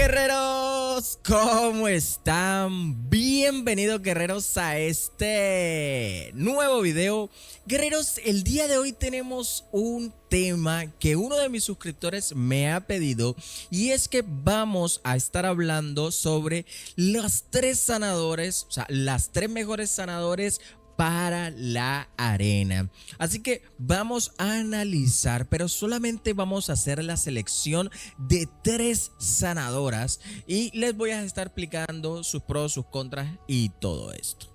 Guerreros, ¿cómo están? Bienvenidos guerreros a este nuevo video. Guerreros, el día de hoy tenemos un tema que uno de mis suscriptores me ha pedido, y es que vamos a estar hablando sobre las tres sanadores, o sea, las tres mejores sanadores para la arena. Así que vamos a analizar, pero solamente vamos a hacer la selección de tres sanadoras y les voy a estar explicando sus pros, sus contras y todo esto.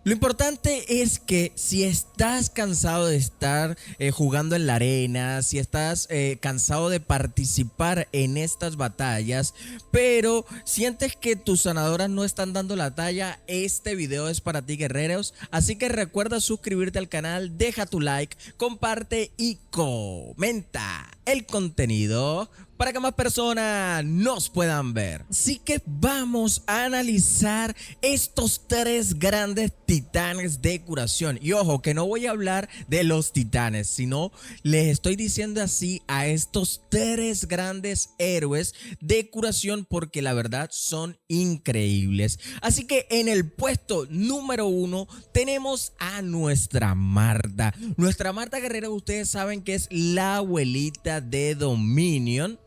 Lo importante es que si estás cansado de estar jugando en la arena, si estás cansado de participar en estas batallas, pero sientes que tus sanadoras no están dando la talla, este video es para ti, guerreros. Así que recuerda suscribirte al canal, deja tu like, comparte y comenta el contenido para que más personas nos puedan ver. Así que vamos a analizar estos tres grandes titanes de curación. Y ojo, que no voy a hablar de los titanes, sino les estoy diciendo así a estos tres grandes héroes de curación porque la verdad son increíbles. Así que en el puesto número 1 tenemos a nuestra Marta. Nuestra Marta guerrera, ustedes saben que es la abuelita de Dominion.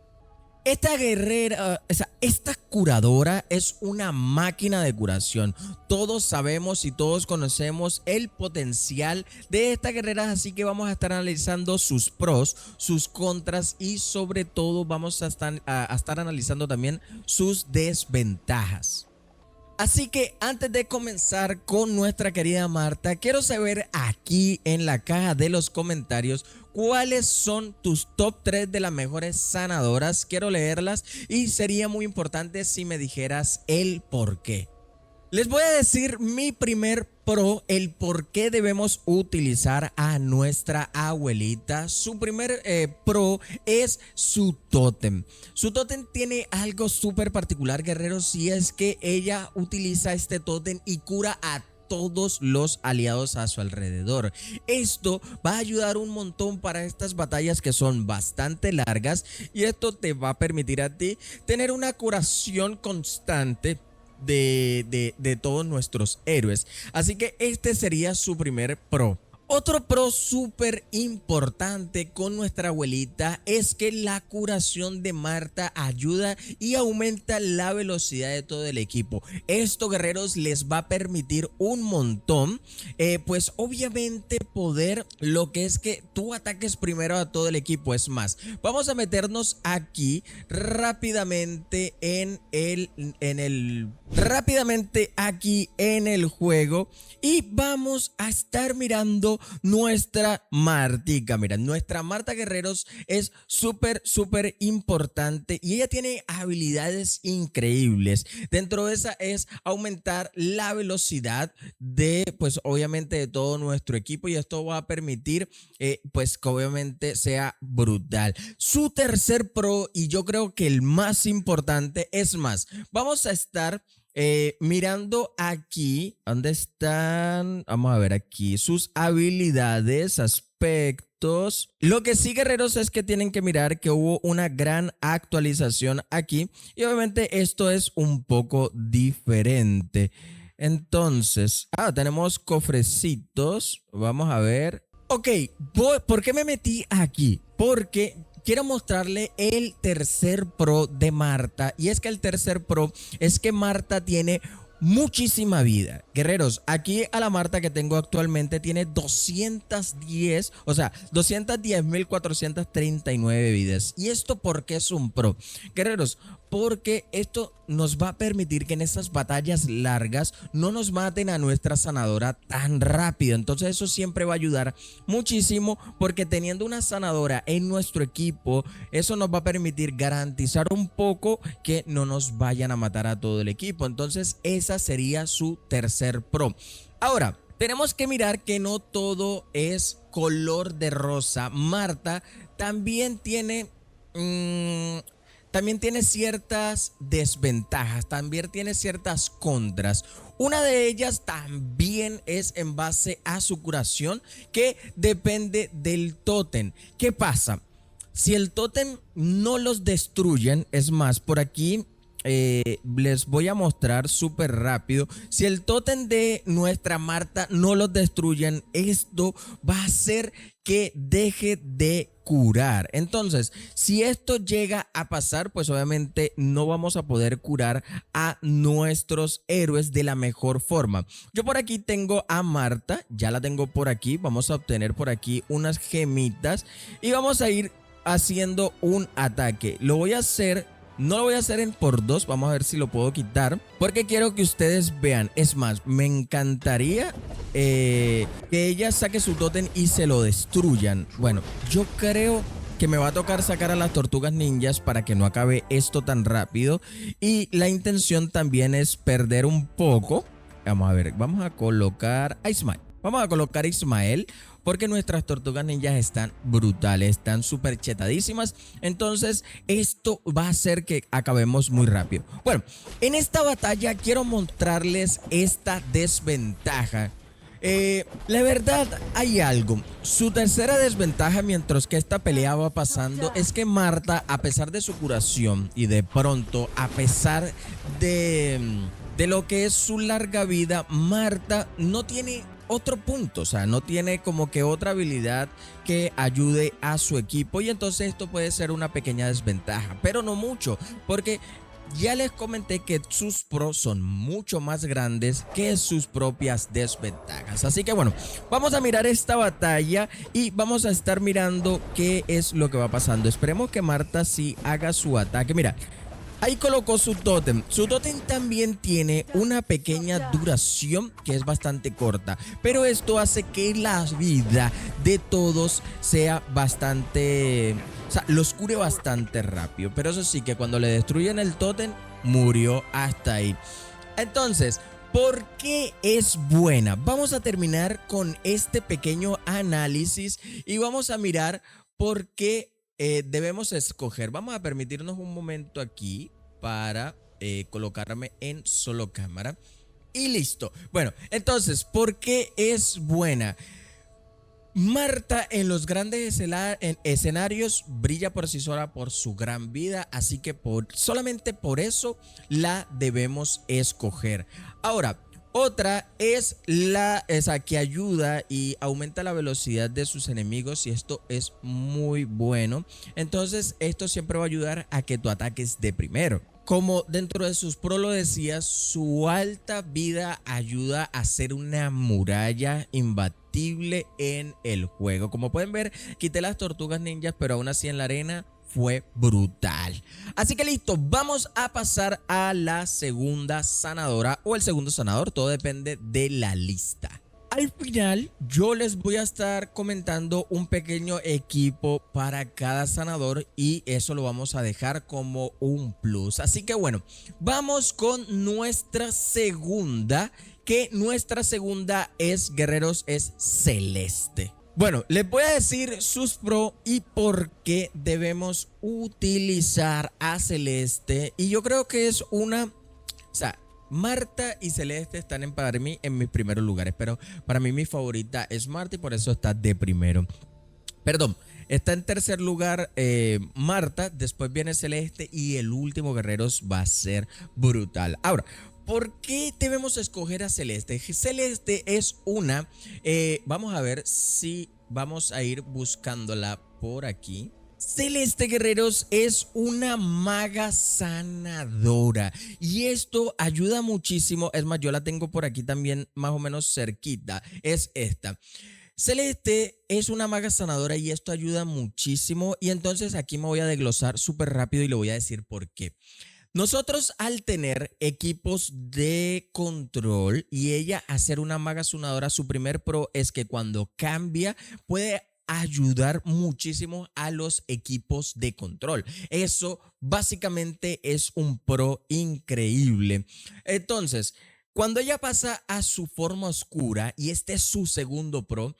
Esta guerrera, esta curadora es una máquina de curación. Todos sabemos y todos conocemos el potencial de esta guerrera, así que vamos a estar analizando sus pros, sus contras y sobre todo vamos a estar analizando también sus desventajas. Así que antes de comenzar con nuestra querida Marta, quiero saber aquí en la caja de los comentarios cuáles son tus top 3 de las mejores sanadoras. Quiero leerlas y sería muy importante si me dijeras el por qué. Les voy a decir mi primer pro, el por qué debemos utilizar a nuestra abuelita. Su primer pro es su tótem. Su tótem tiene algo súper particular, guerreros, y es que ella utiliza este tótem y cura a todos los aliados a su alrededor. Esto va a ayudar un montón para estas batallas que son bastante largas, y esto te va a permitir a ti tener una curación constante de todos nuestros héroes. Así que este sería su primer pro. Otro pro súper importante con nuestra abuelita es que la curación de Marta ayuda y aumenta la velocidad de todo el equipo. Esto, guerreros, les va a permitir un montón, pues obviamente poder lo que es que tú ataques primero a todo el equipo. Es más, vamos a meternos aquí rápidamente aquí en el juego y vamos a estar mirando nuestra Martica. Mira, nuestra Marta, guerreros, es súper importante y ella tiene habilidades increíbles. Dentro de esa es aumentar la velocidad de, pues obviamente, de todo nuestro equipo, y esto va a permitir pues que obviamente sea brutal. Su tercer pro, y yo creo que el más importante, es más, vamos a estar mirando aquí, ¿dónde están? Vamos a ver aquí, sus habilidades, aspectos. Lo que sí, guerreros, es que tienen que mirar que hubo una gran actualización aquí, y obviamente esto es un poco diferente. Entonces, tenemos cofrecitos, vamos a ver. Ok, ¿por qué me metí aquí? Porque quiero mostrarle el tercer pro de Marta, y es que el tercer pro es que Marta tiene muchísima vida. Guerreros, aquí a la Marta que tengo actualmente tiene 210, o sea, 210.439 vidas. ¿Y esto por qué es un pro? Guerreros, porque esto nos va a permitir que en estas batallas largas no nos maten a nuestra sanadora tan rápido. Entonces eso siempre va a ayudar muchísimo, porque teniendo una sanadora en nuestro equipo, eso nos va a permitir garantizar un poco que no nos vayan a matar a todo el equipo. Entonces esa sería su tercer pro. Ahora, tenemos que mirar que no todo es color de rosa. Marta también tiene ciertas desventajas, también tiene ciertas contras. Una de ellas también es en base a su curación, que depende del tótem. ¿Qué pasa? Si el tótem no los destruyen, es más, por aquí les voy a mostrar súper rápido. Si el tótem de nuestra Marta no los destruyen, esto va a hacer que deje de curar. Entonces, si esto llega a pasar, pues obviamente no vamos a poder curar a nuestros héroes de la mejor forma. Yo por aquí tengo a Marta, ya la tengo por aquí. Vamos a obtener por aquí unas gemitas y vamos a ir haciendo un ataque. Lo voy a hacer, no lo voy a hacer en por dos. Vamos a ver si lo puedo quitar, porque quiero que ustedes vean. Es más, me encantaría que ella saque su tótem y se lo destruyan. Bueno, yo creo que me va a tocar sacar a las tortugas ninjas para que no acabe esto tan rápido. Y la intención también es perder un poco. Vamos a ver, vamos a colocar a Ismael. Vamos a colocar a Ismael porque nuestras tortugas ninjas están brutales, están súper chetadísimas. Entonces esto va a hacer que acabemos muy rápido. Bueno, en esta batalla quiero mostrarles esta desventaja. La verdad, hay algo. Su tercera desventaja mientras que esta pelea va pasando es que Marta, a pesar de su curación y de pronto, a pesar de lo que es su larga vida, Marta no tiene otro punto, o sea, no tiene como que otra habilidad que ayude a su equipo, y entonces esto puede ser una pequeña desventaja, pero no mucho, porque ya les comenté que sus pros son mucho más grandes que sus propias desventajas. Así que bueno, vamos a mirar esta batalla y vamos a estar mirando qué es lo que va pasando. Esperemos que Marta sí haga su ataque. Mira, ahí colocó su tótem. Su tótem también tiene una pequeña duración que es bastante corta, pero esto hace que la vida de todos sea bastante... O sea, los cure bastante rápido. Pero eso sí, que cuando le destruyen el tótem, murió hasta ahí. Entonces, ¿por qué es buena? Vamos a terminar con este pequeño análisis y vamos a mirar por qué debemos escoger. Vamos a permitirnos un momento aquí para colocarme en solo cámara. Y listo. Bueno, entonces, ¿por qué es buena? Marta en los grandes escenarios brilla por sí sola por su gran vida, así que solamente por eso la debemos escoger. Ahora, otra es esa que ayuda y aumenta la velocidad de sus enemigos, y esto es muy bueno. Entonces esto siempre va a ayudar a que tu ataque es de primero. Como dentro de sus pros lo decía, su alta vida ayuda a hacer una muralla imbatible en el juego. Como pueden ver, quité las tortugas ninjas, pero aún así en la arena fue brutal. Así que listo, vamos a pasar a la segunda sanadora o el segundo sanador, todo depende de la lista. Al final yo les voy a estar comentando un pequeño equipo para cada sanador, y eso lo vamos a dejar como un plus. Así que bueno, vamos con nuestra segunda, que nuestra segunda es, guerreros, es Celeste. Bueno, les voy a decir sus pros y por qué debemos utilizar a Celeste. Y yo creo que es una... O sea, Marta y Celeste están para mí en mis primeros lugares, pero para mí mi favorita es Marta y por eso está de primero. Perdón, está en tercer lugar Marta, después viene Celeste y el último, guerreros, va a ser brutal. Ahora, ¿por qué debemos escoger a Celeste? Celeste es una... vamos a ver si vamos a ir buscándola por aquí. Celeste, guerreros, es una maga sanadora y esto ayuda muchísimo. Es más, yo la tengo por aquí también más o menos cerquita. Es esta. Celeste es una maga sanadora y esto ayuda muchísimo, y entonces aquí me voy a desglosar súper rápido y le voy a decir por qué. Nosotros, al tener equipos de control y ella hacer una maga sanadora, su primer pro es que cuando cambia puede ayudar muchísimo a los equipos de control. Eso básicamente es un pro increíble. Entonces, cuando ella pasa a su forma oscura, y este es su segundo pro,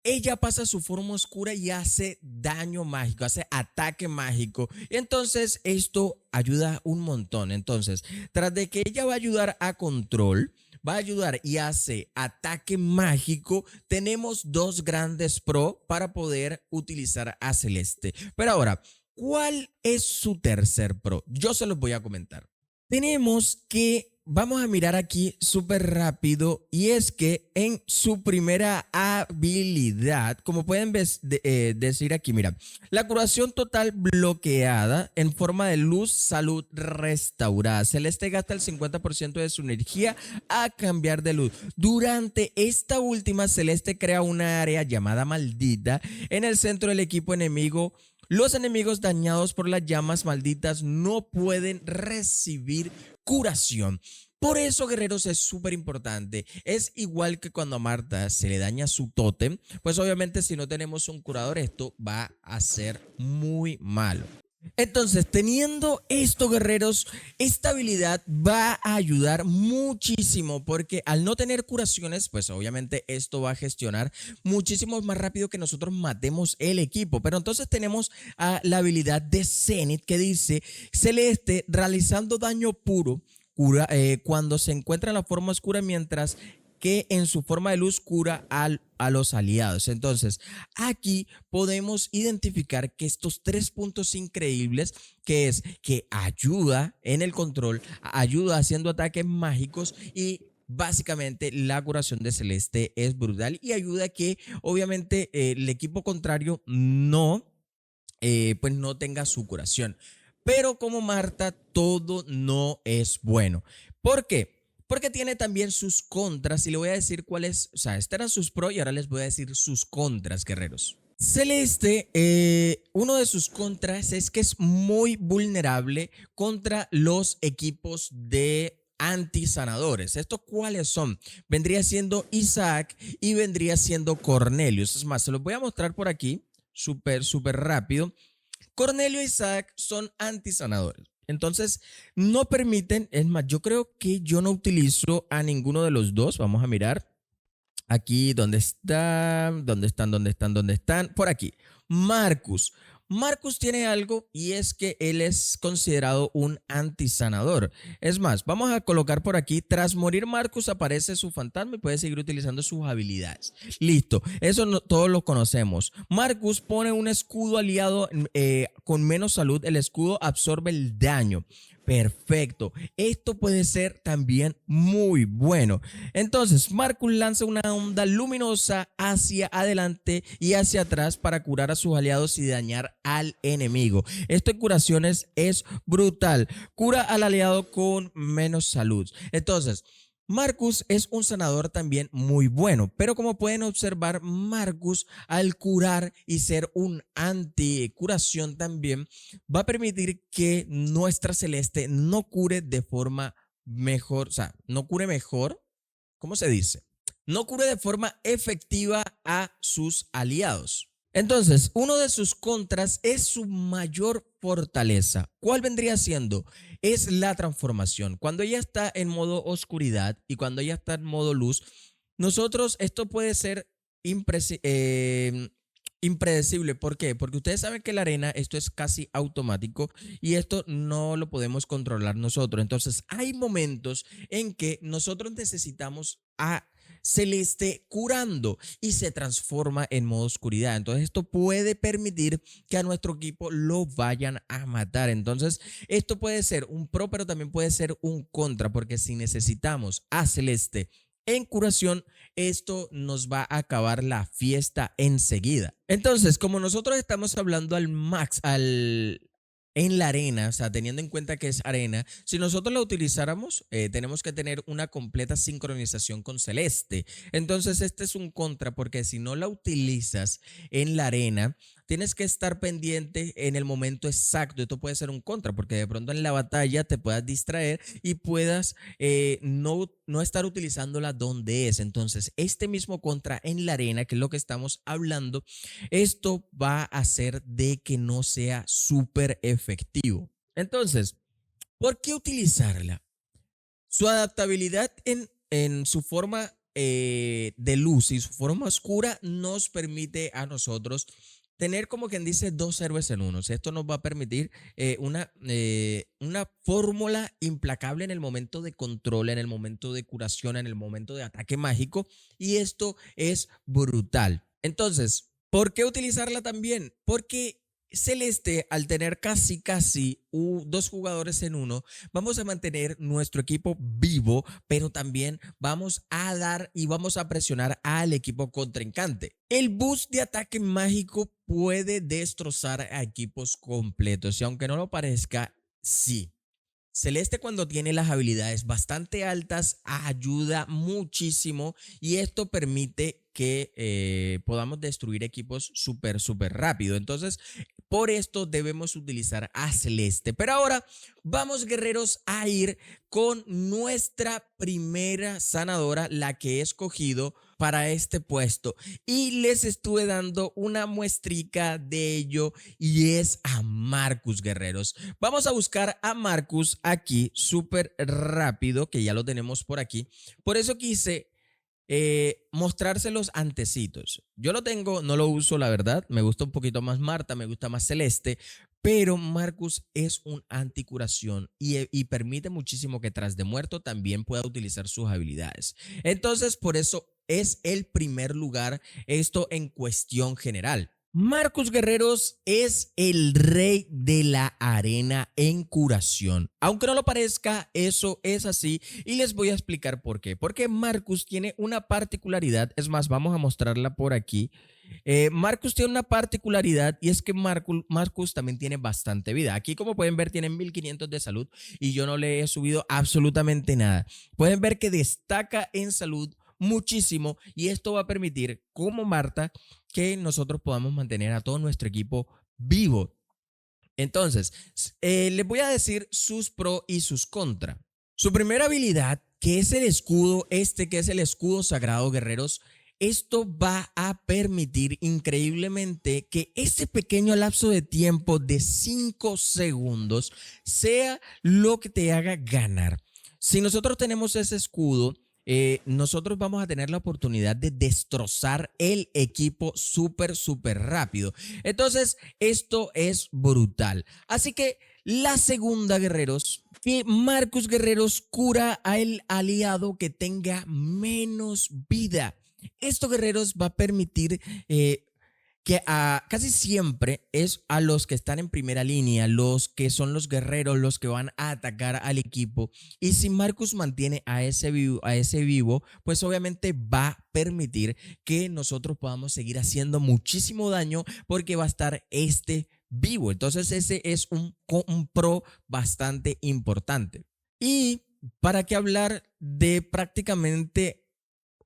ella pasa a su forma oscura y hace daño mágico, hace ataque mágico. Y entonces esto ayuda un montón. Entonces, tras de que ella va a ayudar a control, va a ayudar y hace ataque mágico, tenemos dos grandes pro para poder utilizar a Celeste. Pero ahora, ¿cuál es su tercer pro? Yo se los voy a comentar. tenemos que, vamos a mirar aquí súper rápido, y es que en su primera habilidad, como pueden decir aquí, mira, la curación total bloqueada en forma de luz, salud restaurada. Celeste gasta el 50% de su energía a cambiar de luz. Durante esta última, Celeste crea una área llamada maldita en el centro del equipo enemigo. Los enemigos dañados por las llamas malditas no pueden recibir curación. Por eso, guerreros, es súper importante. Es igual que cuando a Marta se le daña su tótem, pues obviamente si no tenemos un curador, esto va a ser muy malo. Entonces, teniendo esto, guerreros, esta habilidad va a ayudar muchísimo porque al no tener curaciones, pues obviamente esto va a gestionar muchísimo más rápido que nosotros matemos el equipo. Pero entonces tenemos la habilidad de Zenith que dice: Celeste realizando daño puro cuando se encuentra en la forma oscura, mientras que en su forma de luz cura a los aliados. Entonces, aquí podemos identificar que estos 3 puntos increíbles, que es que ayuda en el control, ayuda haciendo ataques mágicos, y básicamente la curación de Celeste es brutal y ayuda a que obviamente el equipo contrario pues no tenga su curación. Pero como Marta, todo no es bueno. ¿Por qué? Porque tiene también sus contras y le voy a decir cuáles, o sea, estos eran sus pros y ahora les voy a decir sus contras, guerreros. Celeste, uno de sus contras es que es muy vulnerable contra los equipos de antisanadores. ¿Estos cuáles son? Vendría siendo Isaac y vendría siendo Cornelius. Es más, se los voy a mostrar por aquí, súper rápido. Cornelio y Isaac son antisanadores. Entonces, no permiten, es más, yo creo que yo no utilizo a ninguno de los dos. Vamos a mirar aquí dónde están, dónde están. Por aquí, Marcus. Marcus tiene algo, y es que él es considerado un antisanador. Es más, vamos a colocar por aquí: tras morir Marcus aparece su fantasma y puede seguir utilizando sus habilidades. Listo, eso todos lo conocemos. Marcus pone un escudo aliado con menos salud. El escudo absorbe el daño. Perfecto, esto puede ser también muy bueno. Entonces, Marcus lanza una onda luminosa hacia adelante y hacia atrás para curar a sus aliados y dañar al enemigo. Esto en curaciones es brutal. Cura al aliado con menos salud. Entonces, Marcus es un sanador también muy bueno, pero como pueden observar, Marcus, al curar y ser un anti-curación también, va a permitir que nuestra Celeste no cure de forma mejor, o sea, no cure mejor, ¿cómo se dice? No cure de forma efectiva a sus aliados. Entonces, uno de sus contras es su mayor fortaleza. ¿Cuál vendría siendo? Es la transformación. Cuando ella está en modo oscuridad y cuando ella está en modo luz, nosotros, esto puede ser impredecible. ¿Por qué? Porque ustedes saben que la arena, esto es casi automático y esto no lo podemos controlar nosotros. Entonces, hay momentos en que nosotros necesitamos a Celeste curando y se transforma en modo oscuridad. Entonces esto puede permitir que a nuestro equipo lo vayan a matar. Entonces esto puede ser un pro, pero también puede ser un contra, porque si necesitamos a Celeste en curación, esto nos va a acabar la fiesta enseguida. Entonces, como nosotros estamos hablando al max, en la arena, o sea, teniendo en cuenta que es arena, si nosotros la utilizáramos, tenemos que tener una completa sincronización con Celeste. Entonces, este es un contra, porque si no la utilizas en la arena, tienes que estar pendiente en el momento exacto. Esto puede ser un contra, porque de pronto en la batalla te puedas distraer y puedas no estar utilizándola donde es. Entonces, este mismo contra en la arena, que es lo que estamos hablando, esto va a hacer de que no sea súper efectivo. Entonces, ¿por qué utilizarla? Su adaptabilidad en su forma de luz y su forma oscura nos permite a nosotros tener, como quien dice, dos héroes en uno. Esto nos va a permitir una fórmula implacable en el momento de control, en el momento de curación, en el momento de ataque mágico, y esto es brutal. Entonces, ¿por qué utilizarla también? Porque Celeste, al tener casi dos jugadores en uno, vamos a mantener nuestro equipo vivo, pero también vamos a dar y vamos a presionar al equipo contrincante. El boost de ataque mágico puede destrozar a equipos completos y aunque no lo parezca, sí. Celeste cuando tiene las habilidades bastante altas ayuda muchísimo y esto permite que podamos destruir equipos súper rápido. Entonces, por esto debemos utilizar a Celeste. Pero ahora vamos, guerreros, a ir con nuestra primera sanadora, la que he escogido para este puesto. Y les estuve dando una muestrica de ello y es a Marcus, guerreros. Vamos a buscar a Marcus aquí súper rápido, que ya lo tenemos por aquí. Por eso quise mostrárselos antecitos. Yo lo tengo, no lo uso, la verdad. Me gusta un poquito más Marta, me gusta más Celeste. Pero Marcus es un anticuración y permite muchísimo que tras de muerto también pueda utilizar sus habilidades. Entonces, por eso es el primer lugar esto en cuestión general. Marcus, guerreros, es el rey de la arena en curación. Aunque no lo parezca, eso es así y les voy a explicar por qué. Porque Marcus tiene una particularidad, es más, vamos a mostrarla por aquí. Marcus tiene una particularidad y es que Marcus también tiene bastante vida. Aquí, como pueden ver, tiene 1500 de salud y yo no le he subido absolutamente nada. Pueden ver que destaca en salud muchísimo y esto va a permitir, como Marta, que nosotros podamos mantener a todo nuestro equipo vivo. Entonces, les voy a decir sus pros y sus contras. Su primera habilidad, que es el escudo, que es el escudo sagrado, guerreros. Esto va a permitir increíblemente que ese pequeño lapso de tiempo de 5 segundos sea lo que te haga ganar. Si nosotros tenemos ese escudo, nosotros vamos a tener la oportunidad de destrozar el equipo súper rápido. Entonces, esto es brutal. Así que la segunda, guerreros, que Marcus, guerreros, cura al aliado que tenga menos vida. Esto, guerreros, va a permitir que casi siempre es a los que están en primera línea, los que son los guerreros, los que van a atacar al equipo. Y si Marcus mantiene a ese vivo, pues obviamente va a permitir que nosotros podamos seguir haciendo muchísimo daño porque va a estar vivo. Entonces ese es un pro bastante importante. Y para qué hablar de prácticamente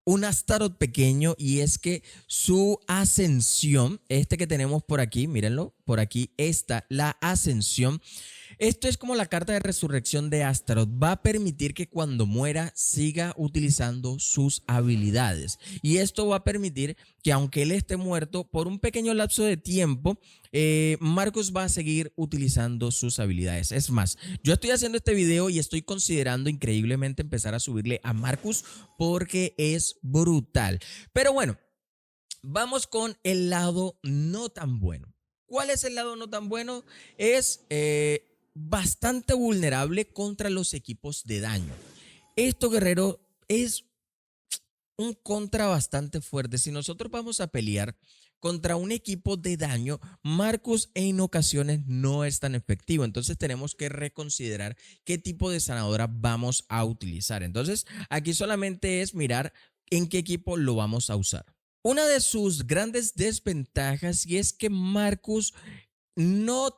un Astaroth pequeño, y es que su ascensión, que tenemos por aquí, mírenlo, por aquí está la ascensión. Esto es como la carta de resurrección de Astaroth. Va a permitir que cuando muera siga utilizando sus habilidades. Y esto va a permitir que aunque él esté muerto por un pequeño lapso de tiempo, Marcus va a seguir utilizando sus habilidades. Es más, yo estoy haciendo este video y estoy considerando increíblemente empezar a subirle a Marcus porque es brutal. Pero bueno, vamos con el lado no tan bueno. ¿Cuál es el lado no tan bueno? Es bastante vulnerable contra los equipos de daño. Esto, guerrero, es un contra bastante fuerte. Si nosotros vamos a pelear contra un equipo de daño, Marcus en ocasiones no es tan efectivo. Entonces tenemos que reconsiderar qué tipo de sanadora vamos a utilizar. Entonces aquí solamente es mirar en qué equipo lo vamos a usar. Una de sus grandes desventajas y es que Marcus no,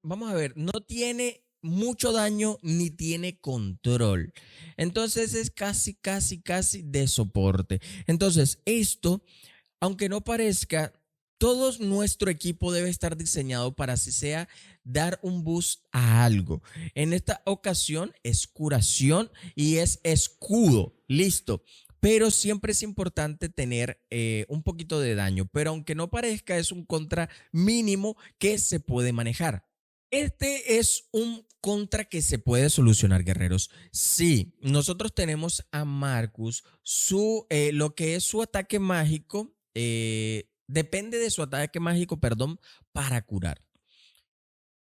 vamos a ver, no tiene mucho daño ni tiene control. Entonces es casi de soporte. Entonces esto, aunque no parezca, todo nuestro equipo debe estar diseñado para así sea dar un boost a algo. En esta ocasión es curación y es escudo. Listo. Pero siempre es importante tener un poquito de daño. Pero aunque no parezca, es un contra mínimo que se puede manejar. Este es un contra que se puede solucionar, guerreros. Sí, nosotros tenemos a Marcus, lo que es su ataque mágico, depende de su ataque mágico, perdón, para curar.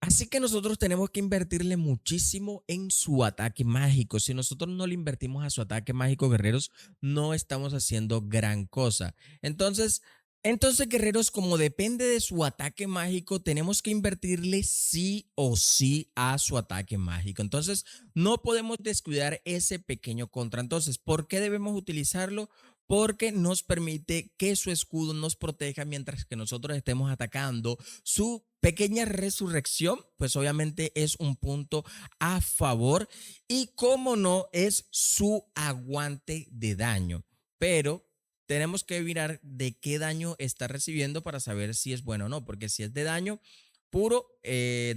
Así que nosotros tenemos que invertirle muchísimo en su ataque mágico. Si nosotros no le invertimos a su ataque mágico, guerreros, no estamos haciendo gran cosa. Entonces, Entonces, guerreros, como depende de su ataque mágico, tenemos que invertirle sí o sí a su ataque mágico. Entonces, no podemos descuidar ese pequeño contra. Entonces, ¿por qué debemos utilizarlo? Porque nos permite que su escudo nos proteja mientras que nosotros estemos atacando. Su pequeña resurrección, pues obviamente es un punto a favor. Y como no, es su aguante de daño. Pero tenemos que mirar de qué daño está recibiendo para saber si es bueno o no, porque si es de daño puro,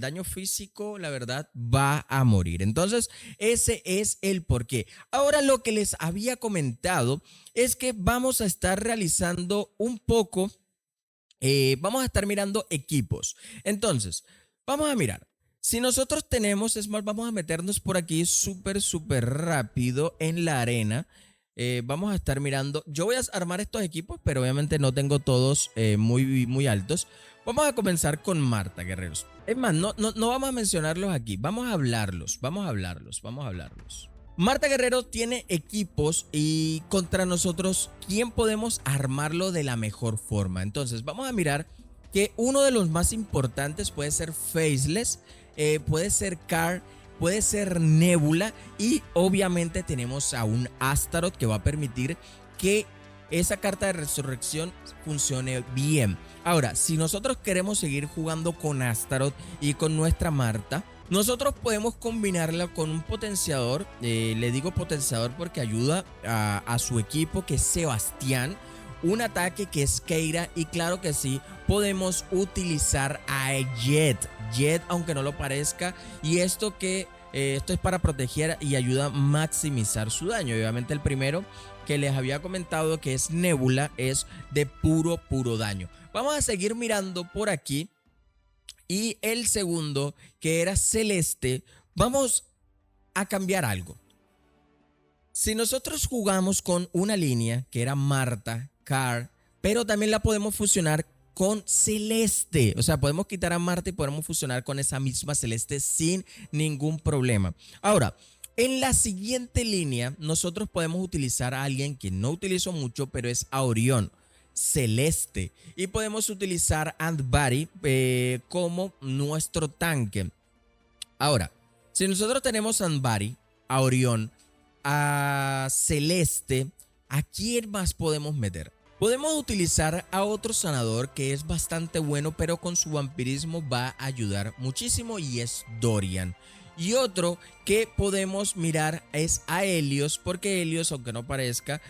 daño físico, la verdad, va a morir. Entonces, ese es el porqué. Ahora, lo que les había comentado es que vamos a estar realizando un poco, vamos a estar mirando equipos. Entonces, vamos a mirar. Si nosotros tenemos, es más, vamos a meternos por aquí súper rápido en la arena. Vamos a estar mirando. Yo voy a armar estos equipos, pero obviamente no tengo todos muy altos. Vamos a comenzar con Marta, guerreros. Es más, no vamos a mencionarlos aquí. Vamos a hablarlos. Marta Guerrero tiene equipos y contra nosotros, ¿quién podemos armarlo de la mejor forma? Entonces, vamos a mirar que uno de los más importantes puede ser Faceless, puede ser Car, puede ser Nebula y obviamente tenemos a un Astaroth que va a permitir que esa carta de resurrección funcione bien. Ahora, si nosotros queremos seguir jugando con Astaroth y con nuestra Marta, nosotros podemos combinarla con un potenciador. Le digo potenciador porque ayuda a su equipo, que es Sebastián. Un ataque que es Keira. Y claro que sí, podemos utilizar a Jet. Jet, aunque no lo parezca. Y esto es para proteger y ayuda a maximizar su daño. Obviamente el primero que les había comentado, que es Nebula, es de puro daño. Vamos a seguir mirando por aquí. Y el segundo, que era Celeste, vamos a cambiar algo. Si nosotros jugamos con una línea que era Marta, Car, pero también la podemos fusionar con Celeste. O sea, podemos quitar a Marta y podemos fusionar con esa misma Celeste sin ningún problema. Ahora, en la siguiente línea, nosotros podemos utilizar a alguien que no utilizo mucho, pero es a Orión. Celeste, y podemos utilizar Antbari como nuestro tanque. Ahora, si nosotros tenemos a Antbari, a Orión, a Celeste, ¿a quién más podemos meter? Podemos utilizar a otro sanador que es bastante bueno, pero con su vampirismo va a ayudar muchísimo, y es Dorian. Y otro que podemos mirar es a Helios, porque Helios, aunque no parezca,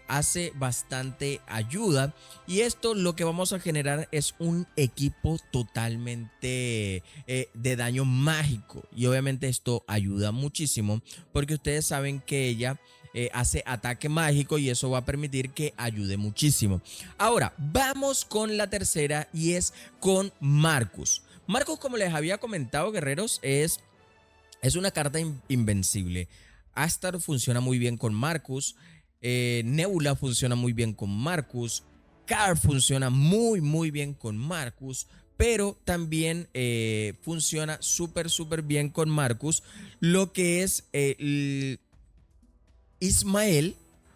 hace bastante ayuda. Y esto lo que vamos a generar es un equipo totalmente de daño mágico. Y obviamente esto ayuda muchísimo, porque ustedes saben que ella hace ataque mágico y eso va a permitir que ayude muchísimo. Ahora, vamos con la tercera, y es con Marcus. Marcus, como les había comentado, guerreros, es una carta invencible. Astaroth funciona muy bien con Marcus. Nebula funciona muy bien con Marcus. Car funciona muy bien con Marcus. Pero también funciona súper bien con Marcus lo que es Ismael.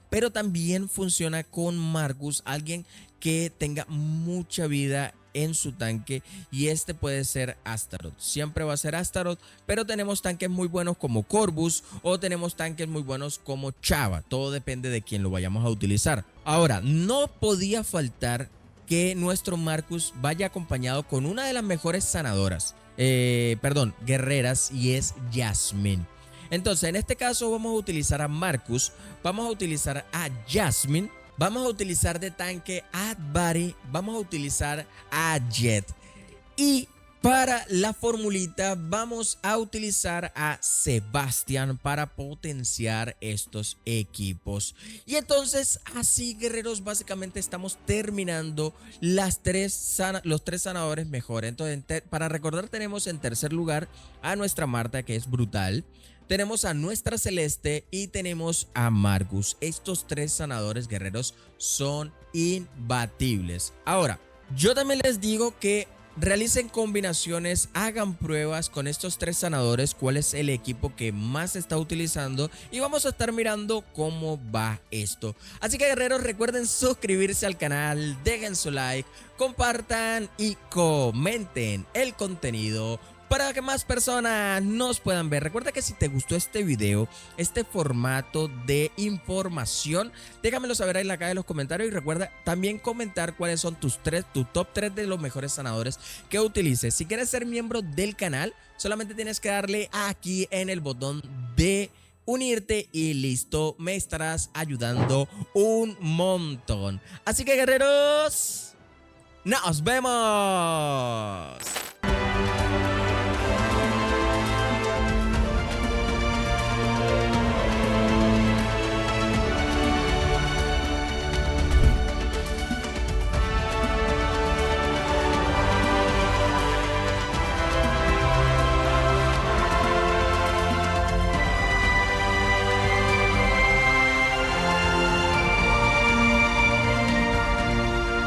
Pero también funciona con Marcus alguien que tenga mucha vida en su tanque, y este puede ser Astaroth. Siempre va a ser Astaroth, pero tenemos tanques muy buenos como Corvus, o tenemos tanques muy buenos como Chava. Todo depende de quién lo vayamos a utilizar. Ahora, no podía faltar que nuestro Marcus vaya acompañado con una de las mejores sanadoras, guerreras, y es Jasmine. Entonces, en este caso vamos a utilizar a Marcus, vamos a utilizar a Jasmine, vamos a utilizar de tanque a Antbari, vamos a utilizar a Jet. Y para la formulita vamos a utilizar a Sebastián para potenciar estos equipos. Y entonces así, guerreros, básicamente estamos terminando los tres sanadores mejores. Entonces, para recordar, tenemos en tercer lugar a nuestra Marta, que es brutal. Tenemos a nuestra Celeste y tenemos a Marcus. Estos tres sanadores, guerreros, son imbatibles. Ahora, yo también les digo que Realicen combinaciones, hagan pruebas con estos 3 sanadores, cuál es el equipo que más se está utilizando y vamos a estar mirando cómo va esto. Así que guerreros, recuerden suscribirse al canal, dejen su like, compartan y comenten el contenido para que más personas nos puedan ver. Recuerda que si te gustó este video, este formato de información, déjamelo saber ahí en la caja de los comentarios y recuerda también comentar cuáles son tu top 3 de los mejores sanadores que utilices. Si quieres ser miembro del canal, solamente tienes que darle aquí en el botón de unirte y listo, me estarás ayudando un montón. Así que guerreros, nos vemos.